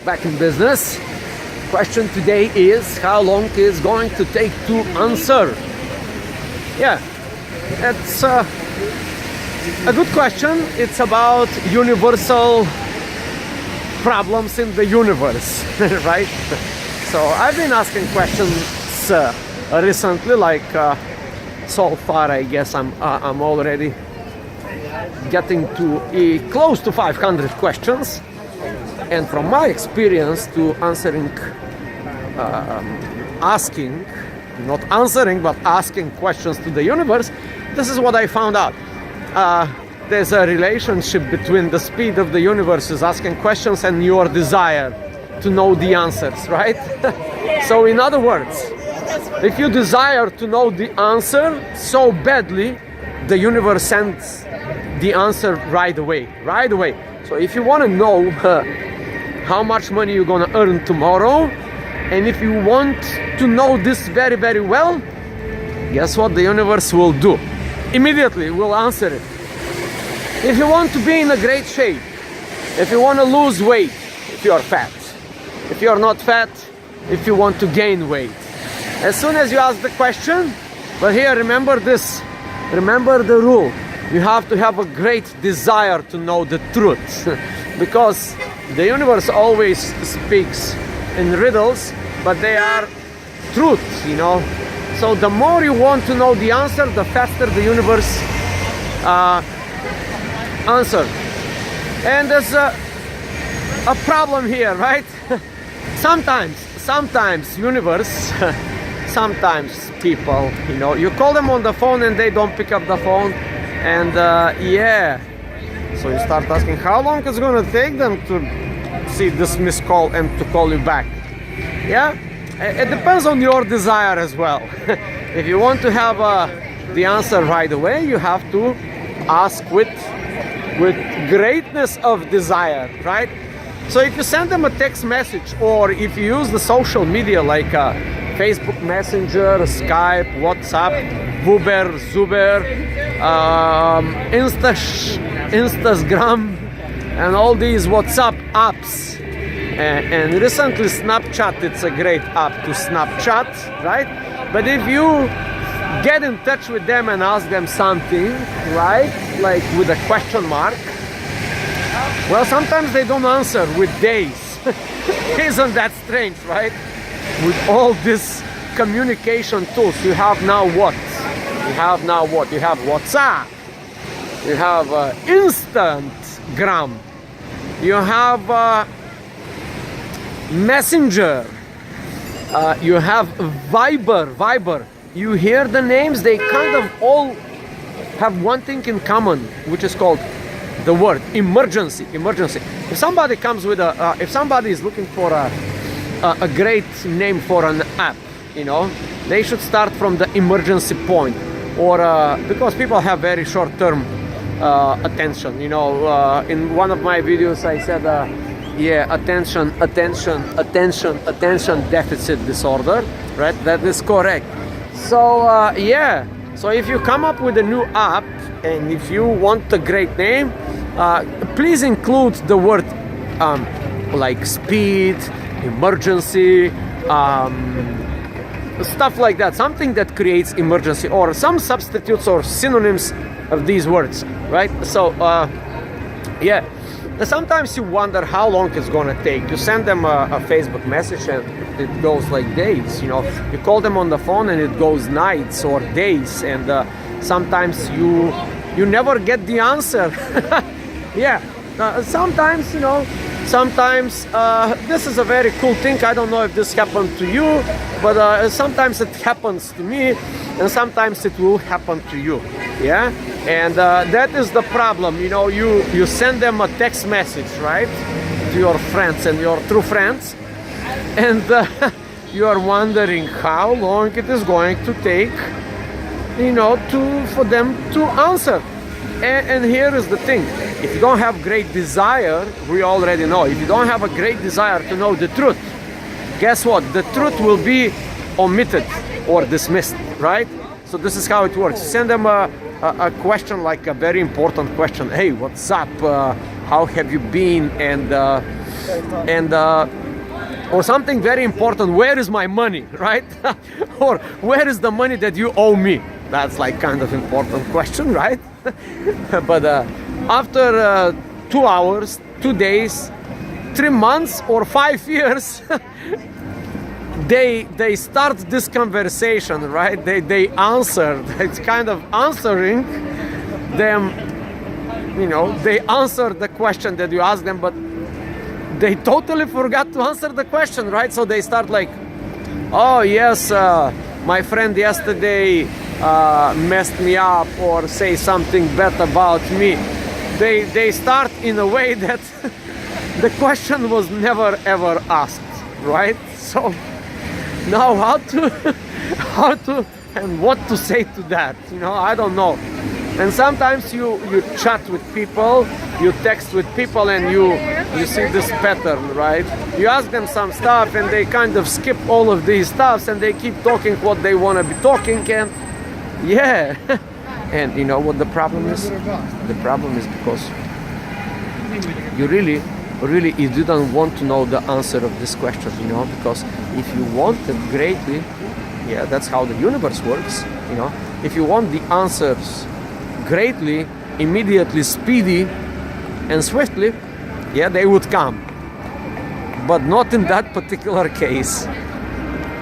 Back in business. Question today is how long is going to take to answer? Yeah, it's a good question. It's about universal problems in the universe, right? So I've been asking questions recently, like so far I guess I'm already getting to close to 500 questions. And from my experience to answering, asking, not answering, but asking questions to the universe, this is what I found out. There's a relationship between the speed of the universe is asking questions and your desire to know the answers, right? So in other words, if you desire to know the answer so badly, the universe sends the answer right away. So if you want to know how much money you're gonna earn tomorrow, and if you want to know this very, very well, guess what the universe will do? Immediately will answer it. If you want to be in a great shape, if you want to lose weight, if you are fat, if you are not fat, if you want to gain weight, as soon as you ask the question, but here remember this, remember the rule, you have to have a great desire to know the truth. Because the universe always speaks in riddles, but they are truth, you know. So the more you want to know the answer, the faster the universe answer. And there's a problem here, right? Sometimes universe, sometimes people, you know, you call them on the phone and they don't pick up the phone, and yeah. So you start asking how long it's gonna take them to see this missed call and to call you back. Yeah, it depends on your desire as well. If you want to have the answer right away, you have to ask with greatness of desire, right? So if you send them a text message, or if you use the social media like Facebook Messenger, Skype, WhatsApp, Viber, Zuber, Instagram, and all these WhatsApp apps, and recently Snapchat, it's a great app to Snapchat, right? But if you get in touch with them and ask them something, right, like with a question mark, well, sometimes they don't answer with days. Isn't that strange, right? With all these communication tools, you have now what? You have WhatsApp, you have Instagram, you have Messenger, you have Viber. You hear the names, they kind of all have one thing in common, which is called the word emergency. If somebody comes with if somebody is looking for a great name for an app, you know, they should start from the emergency point, or because people have very short-term attention, you know. In one of my videos I said yeah, attention deficit disorder, right? That is correct. So yeah, so if you come up with a new app and if you want a great name, please include the word like speed, emergency, stuff like that, something that creates emergency, or some substitutes or synonyms of these words, right? So yeah, sometimes you wonder how long it's gonna take. You send them a Facebook message and it goes like days, you know. You call them on the phone and it goes nights or days, and sometimes you never get the answer. Yeah, sometimes, you know, sometimes this is a very cool thing. I don't know if this happened to you, but sometimes it happens to me, and sometimes it will happen to you. Yeah, and that is the problem, you know. You send them a text message, right, to your friends and your true friends, and you are wondering how long it is going to take, you know, for them to answer. And here is the thing, if you don't have great desire, we already know, if you don't have a great desire to know the truth, guess what? The truth will be omitted or dismissed, right? So this is how it works. Send them a question, like a very important question. Hey, what's up? How have you been? And And or something very important, where is my money, right? Or where is the money that you owe me? That's like kind of important question, right? But after 2 hours, 2 days, 3 months or 5 years, they start this conversation, right? They answer. It's kind of answering them, you know, they answer the question that you ask them, but they totally forgot to answer the question, right? So they start like, oh yes, my friend yesterday messed me up, or say something bad about me. They start in a way that the question was never ever asked, right? So now how to and what to say to that, you know, I don't know. And sometimes you chat with people, you text with people, and you see this pattern, right? You ask them some stuff and they kind of skip all of these stuffs and they keep talking what they want to be talking, and yeah. And you know what the problem is? The problem is because you really you didn't want to know the answer of this question, you know, because if you want it greatly, yeah, that's how the universe works, you know. If you want the answers greatly, immediately, speedy and swiftly, yeah, they would come. But not in that particular case.